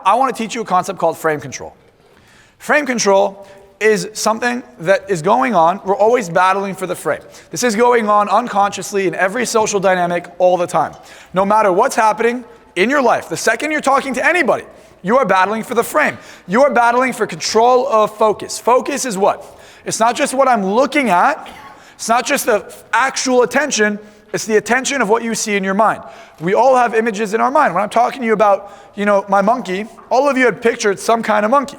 I want to teach you a concept called frame control. Frame control is something that is going on. We're always battling for the frame. This is going on unconsciously in every social dynamic all the time. No matter what's happening in your life, the second you're talking to anybody, you are battling for the frame. You are battling for control of focus. Focus is what? It's not just what I'm looking at. It's not just the actual attention. It's the attention of what you see in your mind. We all have images in our mind. When I'm talking to you about, my monkey, all of you had pictured some kind of monkey.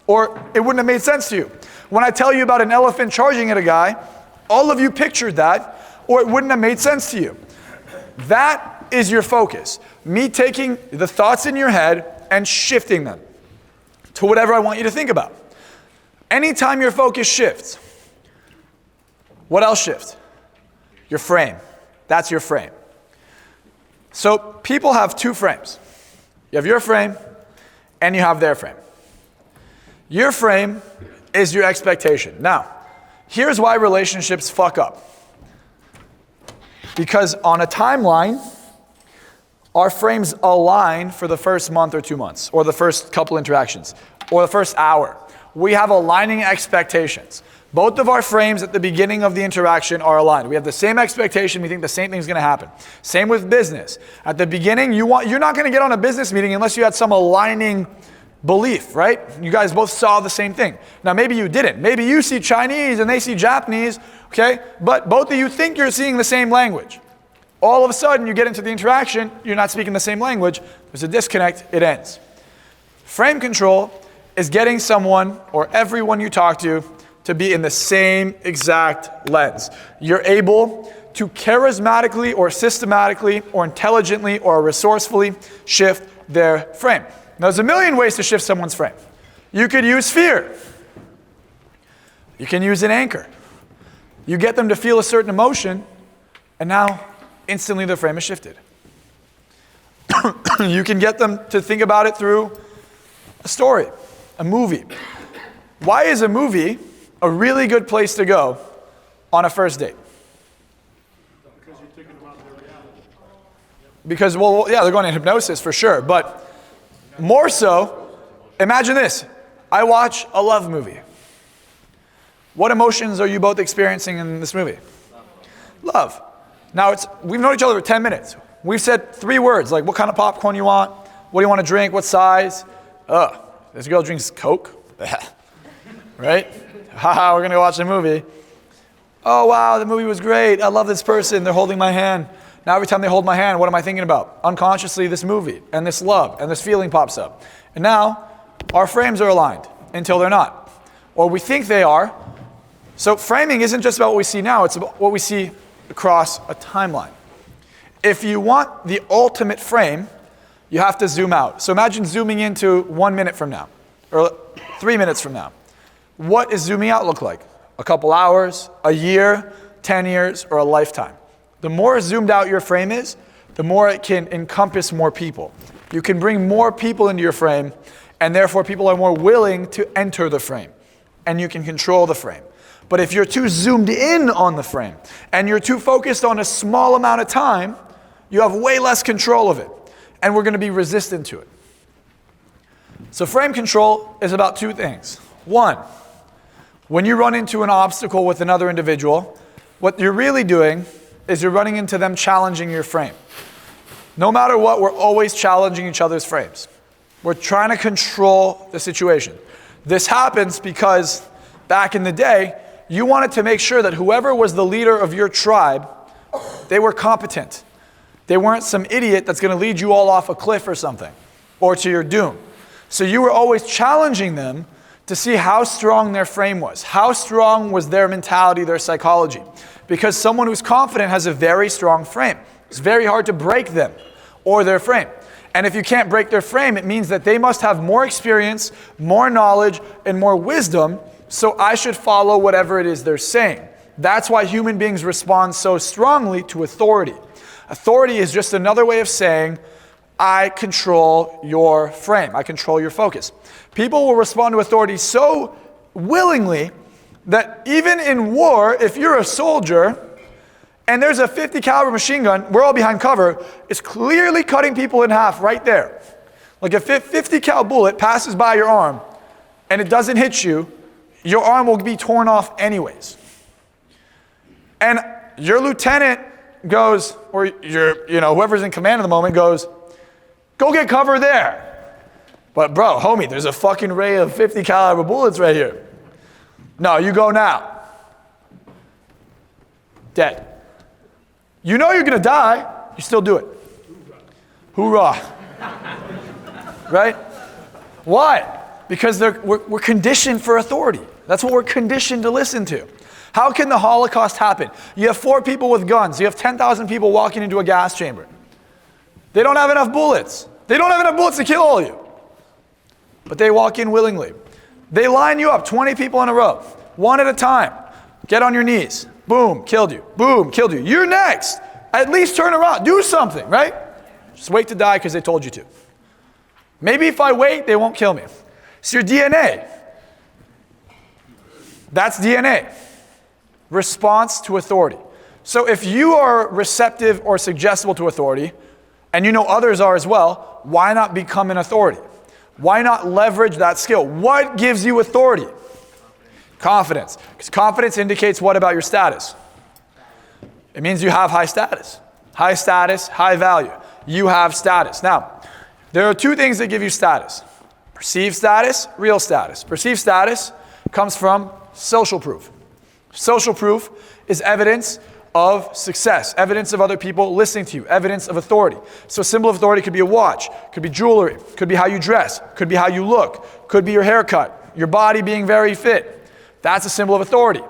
Or it wouldn't have made sense to you. When I tell you about an elephant charging at a guy, all of you pictured that, or it wouldn't have made sense to you. That is your focus. Me taking the thoughts in your head and shifting them to whatever I want you to think about. Anytime your focus shifts, what else shifts? Your frame. That's your frame. So people have two frames. You have your frame and you have their frame. Your frame is your expectation. Now, here's why relationships fuck up. Because on a timeline, our frames align for the first month or 2 months, or the first couple interactions, or the first hour. We have aligning expectations. Both of our frames at the beginning of the interaction are aligned. We have the same expectation. We think the same thing's going to happen. Same with business. At the beginning, you're not going to get on a business meeting unless you had some aligning belief, right? You guys both saw the same thing. Now, maybe you didn't. Maybe you see Chinese and they see Japanese, okay? But both of you think you're seeing the same language. All of a sudden, you get into the interaction, you're not speaking the same language. There's a disconnect, it ends. Frame control is getting someone or everyone you talk to be in the same exact lens. You're able to charismatically or systematically or intelligently or resourcefully shift their frame. Now, there's a million ways to shift someone's frame. You could use fear. You can use an anchor. You get them to feel a certain emotion, and now instantly their frame is shifted. You can get them to think about it through a story, a movie. Why is a movie a really good place to go on a first date? Because you're thinking about their reality. Because, well, yeah, they're going in hypnosis for sure, but more so, imagine this. I watch a love movie. What emotions are you both experiencing in this movie? Love. Now, we've known each other for 10 minutes. We've said 3 words, like what kind of popcorn you want, what do you want to drink, what size. This girl drinks Coke. Right? Haha, we're going to go watch a movie. Oh, wow, the movie was great. I love this person. They're holding my hand. Now every time they hold my hand, what am I thinking about? Unconsciously, this movie and this love and this feeling pops up. And now our frames are aligned until they're not. Or we think they are. So framing isn't just about what we see now, it's about what we see across a timeline. If you want the ultimate frame, you have to zoom out. So imagine zooming into 1 minute from now, or 3 minutes from now. What does zooming out look like? A couple hours, a year, 10 years, or a lifetime? The more zoomed out your frame is, the more it can encompass more people. You can bring more people into your frame, and therefore people are more willing to enter the frame, and you can control the frame. But if you're too zoomed in on the frame, and you're too focused on a small amount of time, you have way less control of it, and we're going to be resistant to it. So frame control is about 2 things. 1, when you run into an obstacle with another individual, what you're really doing is you're running into them challenging your frame. No matter what, we're always challenging each other's frames. We're trying to control the situation. This happens because back in the day, you wanted to make sure that whoever was the leader of your tribe, they were competent. They weren't some idiot that's going to lead you all off a cliff or something, or to your doom. So you were always challenging them to see how strong their frame was. How strong was their mentality, their psychology? Because someone who's confident has a very strong frame. It's very hard to break them or their frame. And if you can't break their frame, it means that they must have more experience, more knowledge, and more wisdom, so I should follow whatever it is they're saying. That's why human beings respond so strongly to authority. Authority is just another way of saying, I control your frame. I control your focus. People will respond to authority so willingly that even in war, if you're a soldier and there's a 50 caliber machine gun, we're all behind cover, it's clearly cutting people in half right there. Like if a 50 cal bullet passes by your arm and it doesn't hit you, your arm will be torn off anyways. And your lieutenant goes, or whoever's in command at the moment goes, go get cover there. But bro, homie, there's a fucking ray of 50 caliber bullets right here. No, you go now. Dead. You know you're gonna die, you still do it. Hoorah. Right? Why? Because we're conditioned for authority. That's what we're conditioned to listen to. How can the Holocaust happen? You have 4 people with guns. You have 10,000 people walking into a gas chamber. They don't have enough bullets. They don't have enough bullets to kill all of you. But they walk in willingly. They line you up, 20 people in a row, one at a time. Get on your knees. Boom, killed you. Boom, killed you. You're next. At least turn around. Do something, right? Just wait to die because they told you to. Maybe if I wait, they won't kill me. It's your DNA. That's DNA. Response to authority. So if you are receptive or suggestible to authority, and you know others are as well, why not become an authority? Why not leverage that skill? What gives you authority? Confidence. Because confidence indicates what about your status? It means you have high status. High status, high value. You have status. Now, there are 2 things that give you status. Perceived status, real status. Perceived status comes from social proof. Social proof is evidence of success, evidence of other people listening to you, evidence of authority. So a symbol of authority could be a watch, could be jewelry, could be how you dress, could be how you look, could be your haircut, your body being very fit. That's a symbol of authority.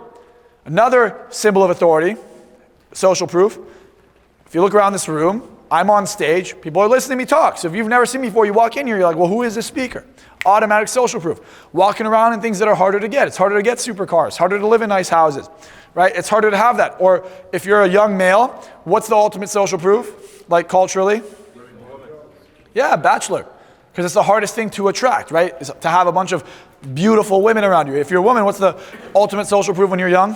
Another symbol of authority, social proof, if you look around this room, I'm on stage, people are listening to me talk. So if you've never seen me before, you walk in here, you're like, well, who is this speaker? Automatic social proof. Walking around in things that are harder to get. It's harder to get supercars, harder to live in nice houses, right? It's harder to have that. Or if you're a young male, what's the ultimate social proof, like culturally? Yeah, bachelor. Because it's the hardest thing to attract, right? Is to have a bunch of beautiful women around you. If you're a woman, what's the ultimate social proof when you're young?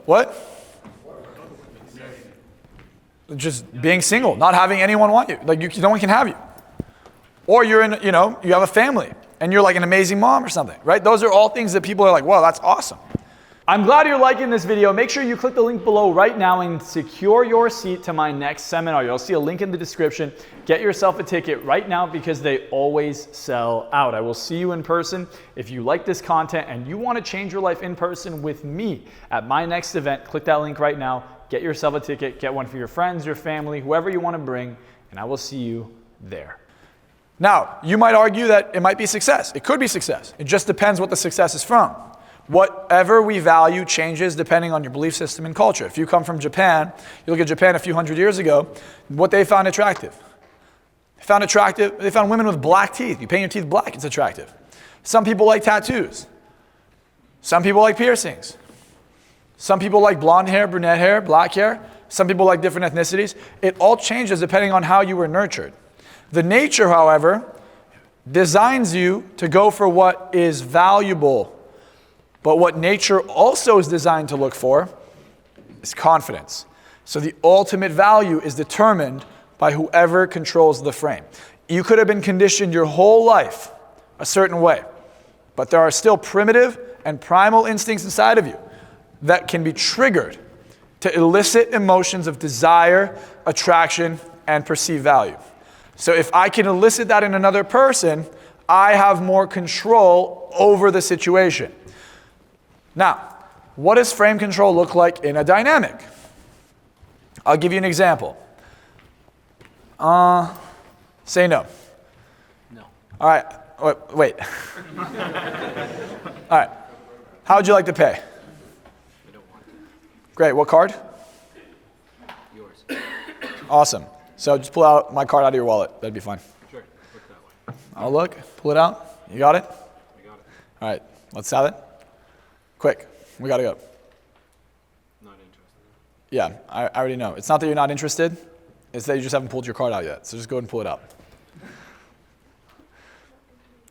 What? Just being single, not having anyone want you. Like no one can have you. Or you're in, you have a family and you're like an amazing mom or something, right? Those are all things that people are like, wow, that's awesome. I'm glad you're liking this video. Make sure you click the link below right now and secure your seat to my next seminar. You'll see a link in the description. Get yourself a ticket right now because they always sell out. I will see you in person. If you like this content and you want to change your life in person with me at my next event, click that link right now. Get yourself a ticket. Get one for your friends, your family, whoever you want to bring, and I will see you there. Now, you might argue that it might be success. It could be success. It just depends what the success is from. Whatever we value changes depending on your belief system and culture. If you come from Japan, you look at Japan a few hundred years ago, what they found attractive. They found women with black teeth. You paint your teeth black, it's attractive. Some people like tattoos. Some people like piercings. Some people like blonde hair, brunette hair, black hair. Some people like different ethnicities. It all changes depending on how you were nurtured. The nature, however, designs you to go for what is valuable. But what nature also is designed to look for is confidence. So the ultimate value is determined by whoever controls the frame. You could have been conditioned your whole life a certain way, but there are still primitive and primal instincts inside of you that can be triggered to elicit emotions of desire, attraction, and perceived value. So if I can elicit that in another person, I have more control over the situation. Now, what does frame control look like in a dynamic? I'll give you an example. Say no. No. All right, wait. All right, how would you like to pay? I don't want to. Great, what card? Yours. Awesome. So just pull out my card out of your wallet. That'd be fine. Sure, look that way. I'll look, pull it out. You got it? I got it. All right, let's have it. Quick, we gotta go. Not interested. Yeah, I already know. It's not that you're not interested, it's that you just haven't pulled your card out yet. So just go ahead and pull it out.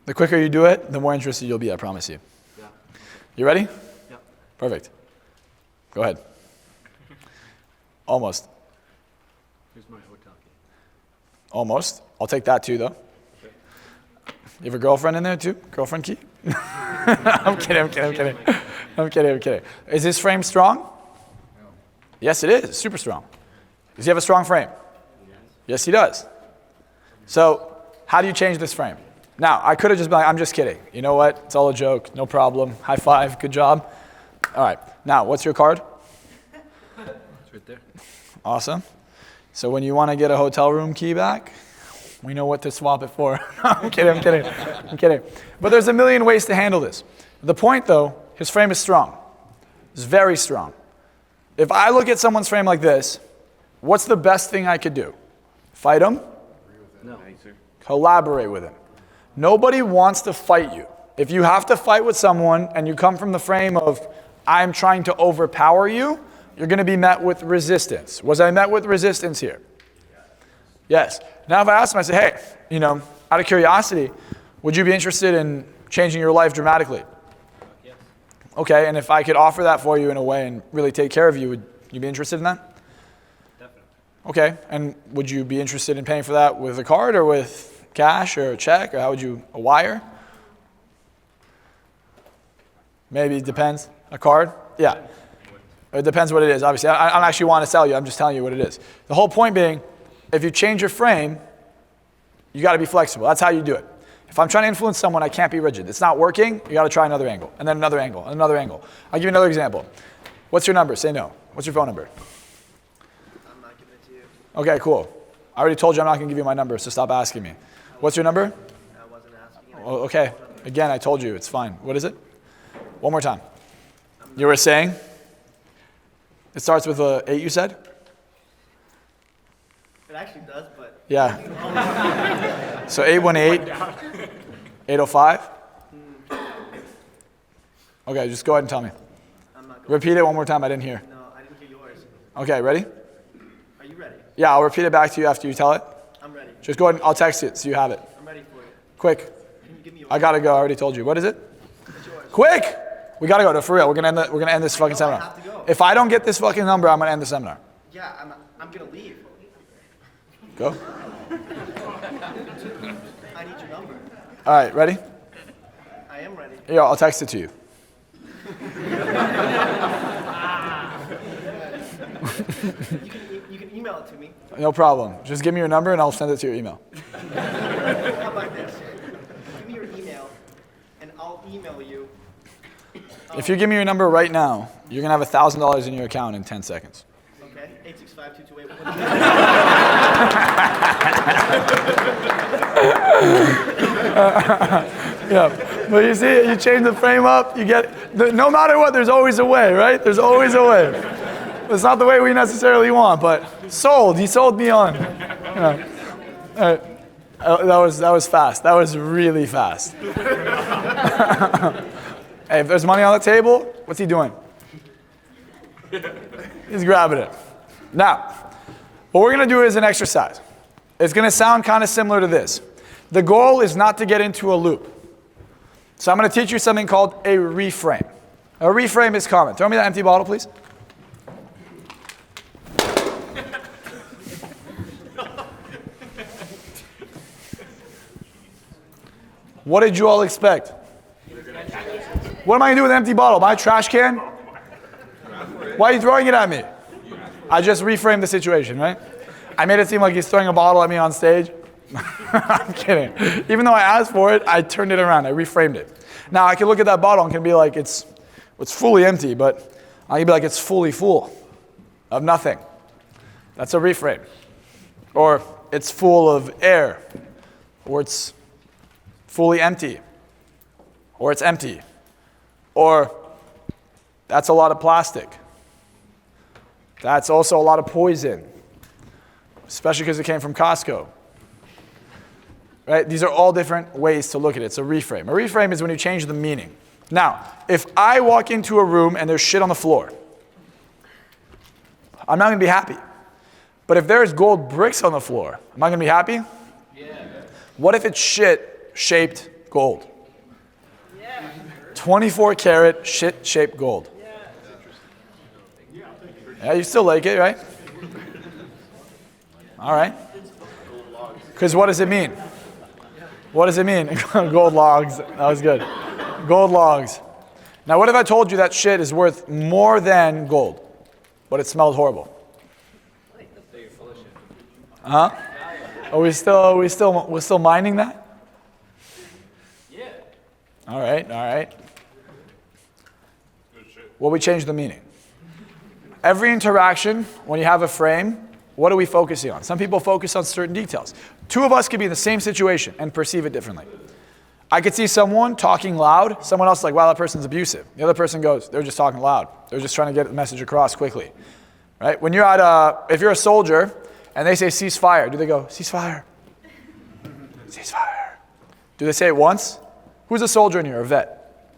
The quicker you do it, the more interested you'll be, I promise you. Yeah. You ready? Yeah. Perfect. Go ahead. Almost. Here's my hotel key. Almost. I'll take that too, though. You have a girlfriend in there too? Girlfriend key? I'm kidding. Is this frame strong? No. Yes, it is. It's super strong. Does he have a strong frame? Yes, he does. So, how do you change this frame? Now, I could have just been like, I'm just kidding. You know what? It's all a joke. No problem. High five. Good job. All right. Now, what's your card? It's right there. Awesome. So when you want to get a hotel room key back, we know what to swap it for. I'm kidding. But there's a million ways to handle this. The point, though, his frame is strong. It's very strong. If I look at someone's frame like this, what's the best thing I could do? Fight him? No. Collaborate with him. Nobody wants to fight you. If you have to fight with someone and you come from the frame of, I'm trying to overpower you, you're going to be met with resistance. Was I met with resistance here? Yes. Now if I ask him, I say, hey, out of curiosity, would you be interested in changing your life dramatically? Yes. Okay, and if I could offer that for you in a way and really take care of you, would you be interested in that? Definitely. Okay, and would you be interested in paying for that with a card or with cash or a check, or how would you, a wire? Maybe it depends. A card? Yeah. It depends what it is, obviously. I don't actually want to sell you. I'm just telling you what it is. The whole point being, if you change your frame, you got to be flexible. That's how you do it. If I'm trying to influence someone, I can't be rigid. It's not working, you got to try another angle, and then another angle, and another angle. I'll give you another example. What's your number? Say no. What's your phone number? I'm not giving it to you. Okay, cool. I already told you I'm not going to give you my number, so stop asking me. What's your number? I wasn't asking. Oh, okay. Again, I told you. It's fine. What is it? One more time. You were saying? It starts with a 8, you said? It actually does, but... Yeah. So 818, 805? Okay, just go ahead and tell me. I'm not going Repeat it one more time. I didn't hear. No, I didn't hear yours. Okay, ready? Are you ready? Yeah, I'll repeat it back to you after you tell it. I'm ready. Just go ahead and I'll text it so you have it. I'm ready for you. Quick. Can you give me yours? I gotta go. I already told you. What is it? It's yours. Quick! We gotta go. No, for real. We're gonna end this fucking I seminar. have to go. If I don't get this fucking number, I'm gonna end the seminar. Yeah, I'm gonna leave. Go. I need your number. All right, ready? I am ready. Yeah, I'll text it to you. You can email it to me. No problem. Just give me your number and I'll send it to your email. How about this? Give me your email, and I'll email you. If you give me your number right now, you're gonna have $1,000 in your account in 10 seconds. Okay? 865-228. Yeah, but you see, you change the frame up, you get, no matter what, there's always a way, right? There's always a way. It's not the way we necessarily want, but sold. He sold me on. Yeah. All right. That was fast. That was really fast. Hey, if there's money on the table, what's he doing? He's grabbing it. Now, what we're going to do is an exercise. It's going to sound kind of similar to this. The goal is not to get into a loop. So I'm going to teach you something called a reframe. A reframe is common. Throw me that empty bottle, please. What did you all expect? What am I going to do with an empty bottle? My trash can? Why are you throwing it at me? I just reframed the situation, right? I made it seem like he's throwing a bottle at me on stage. I'm kidding. Even though I asked for it, I turned it around. I reframed it. Now, I can look at that bottle and can be like, it's fully empty, but I can be like, it's fully full of nothing. That's a reframe. Or it's full of air. Or it's fully empty. Or it's empty. Or that's a lot of plastic. That's also a lot of poison, especially because it came from Costco. Right? These are all different ways to look at it. It's a reframe. A reframe is when you change the meaning. Now, if I walk into a room and there's shit on the floor, I'm not going to be happy. But if there's gold bricks on the floor, am I going to be happy? Yeah. What if it's shit shaped gold? 24 karat shit shaped gold. Yeah, you still like it, right? All right. Because what does it mean? What does it mean? Gold logs. That was good. Gold logs. Now, what if I told you that shit is worth more than gold, but it smells horrible? Huh? Are we still mining that? Yeah. All right. Well, we changed the meaning. Every interaction, when you have a frame, what are we focusing on? Some people focus on certain details. Two of us could be in the same situation and perceive it differently. I could see someone talking loud. Someone else is like, wow, that person's abusive. The other person goes, they're just talking loud. They're just trying to get the message across quickly. Right? When you're if you're a soldier and they say ceasefire, do they go, ceasefire? Ceasefire. Do they say it once? Who's a soldier in here, a vet?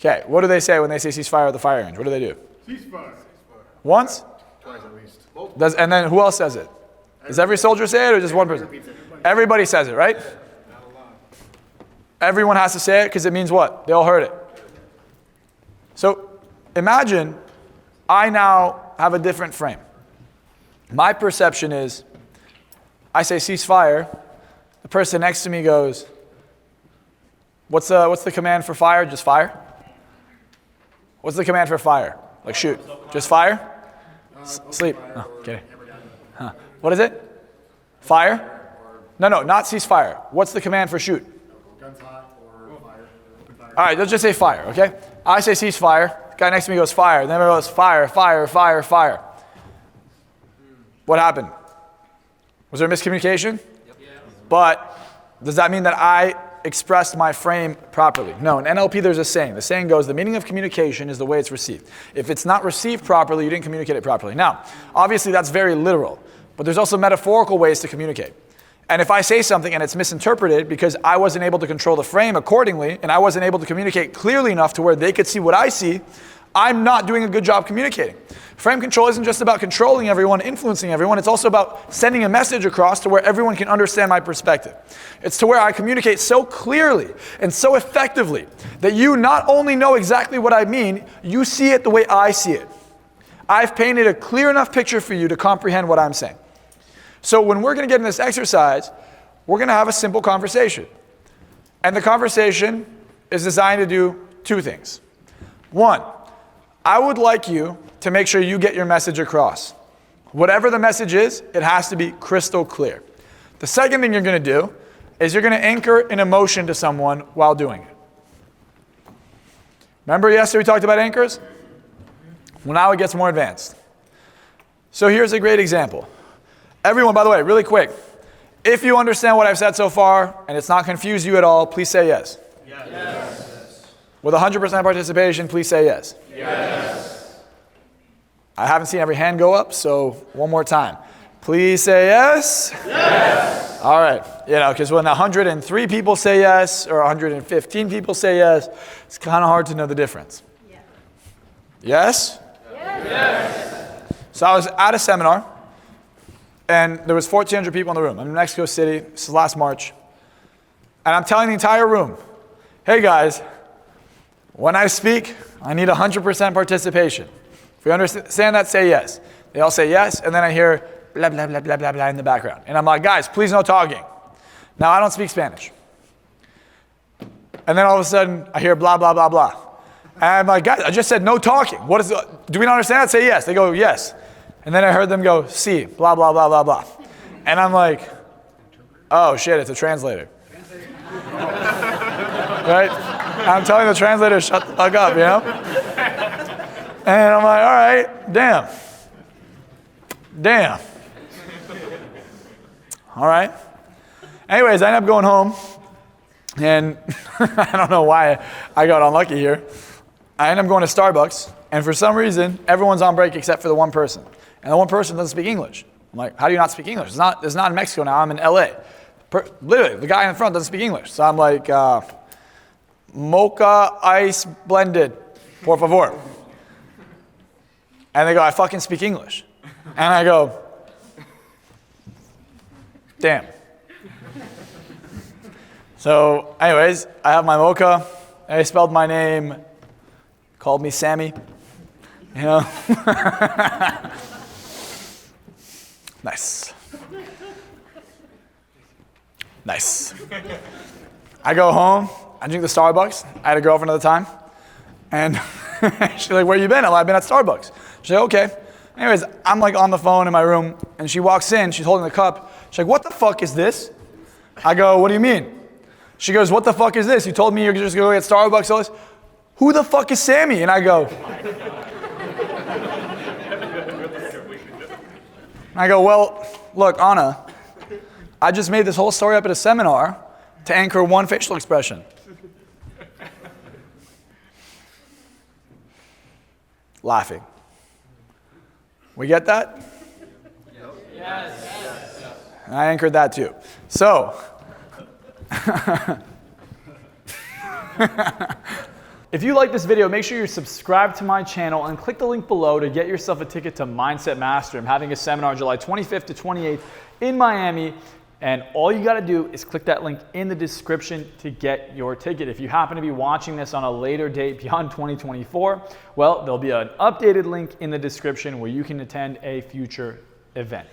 Okay, what do they say when they say ceasefire at the fire range? What do they do? Ceasefire. Once? Twice at least. And then who else says it? Does every soldier say it or just one person? Everybody says it, right? Everyone has to say it because it means what? They all heard it. So imagine I now have a different frame. My perception is, I say ceasefire, the person next to me goes, what's the command for fire? Just fire? What's the command for fire? Like shoot. Just fire? Sleep. Oh, kidding. Huh. What is it? Fire? No, not ceasefire. What's the command for shoot? Guns hot or fire. All right, let's just say fire, okay? I say ceasefire. The guy next to me goes fire. Then everyone goes fire, fire, fire, fire. What happened? Was there miscommunication? But does that mean that I expressed my frame properly? No, in NLP there's a saying. The saying goes, the meaning of communication is the way it's received. If it's not received properly, you didn't communicate it properly. Now, obviously that's very literal, but there's also metaphorical ways to communicate. And if I say something and it's misinterpreted because I wasn't able to control the frame accordingly, and I wasn't able to communicate clearly enough to where they could see what I see, I'm not doing a good job communicating. Frame control isn't just about controlling everyone, influencing everyone. It's also about sending a message across to where everyone can understand my perspective. It's to where I communicate so clearly and so effectively that you not only know exactly what I mean, you see it the way I see it. I've painted a clear enough picture for you to comprehend what I'm saying. So when we're going to get in this exercise, we're going to have a simple conversation. And the conversation is designed to do two things. One, I would like you to make sure you get your message across. Whatever the message is, it has to be crystal clear. The second thing you're going to do is you're going to anchor an emotion to someone while doing it. Remember yesterday we talked about anchors? Well, now it gets more advanced. So here's a great example. Everyone, by the way, really quick, if you understand what I've said so far and it's not confused you at all, please say yes. Yes. With 100% participation, please say yes. Yes. I haven't seen every hand go up, so one more time. Please say yes. Yes. All right. Because when 103 people say yes or 115 people say yes, it's kind of hard to know the difference. Yeah. Yes? Yes. So I was at a seminar, and there was 1,400 people in the room. I'm in Mexico City. This is last March. And I'm telling the entire room, hey guys, when I speak, I need 100% participation. If you understand that, say yes. They all say yes, and then I hear blah, blah, blah, blah, blah, blah in the background. And I'm like, guys, please no talking. Now, I don't speak Spanish. And then all of a sudden, I hear blah, blah, blah, blah. And I'm like, guys, I just said no talking. Do we not understand that? Say yes. They go, yes. And then I heard them go, sí, blah, blah, blah, blah, blah. And I'm like, oh shit, it's a translator. Right? I'm telling the translator, shut the fuck up, And I'm like, all right, damn. All right. Anyways, I ended up going home, and I don't know why I got unlucky here. I ended up going to Starbucks, and for some reason, everyone's on break except for the one person. And the one person doesn't speak English. I'm like, how do you not speak English? It's not in Mexico now, I'm in LA. Literally, the guy in front doesn't speak English. So I'm like, mocha ice blended, por favor. And they go, I fucking speak English. And I go, damn. So anyways, I have my mocha. They spelled my name, called me Sammy. Nice. Nice. I go home, I drink the Starbucks. I had a girlfriend at the time. And she's like, where you been? I'm like, I've been at Starbucks. She's like, okay. Anyways, I'm like on the phone in my room, and she walks in, she's holding the cup. She's like, what the fuck is this? I go, what do you mean? She goes, what the fuck is this? You told me you're just going to get Starbucks, all this. Who the fuck is Sammy? And I go, well, look, Anna, I just made this whole story up at a seminar to anchor one facial expression. Laughing. We get that? Yes. I anchored that too. So, if you like this video, make sure you're subscribed to my channel and click the link below to get yourself a ticket to Mindset Master. I'm having a seminar July 25th to 28th in Miami, and all you gotta do is click that link in the description to get your ticket. If you happen to be watching this on a later date beyond 2024, well, there'll be an updated link in the description where you can attend a future event.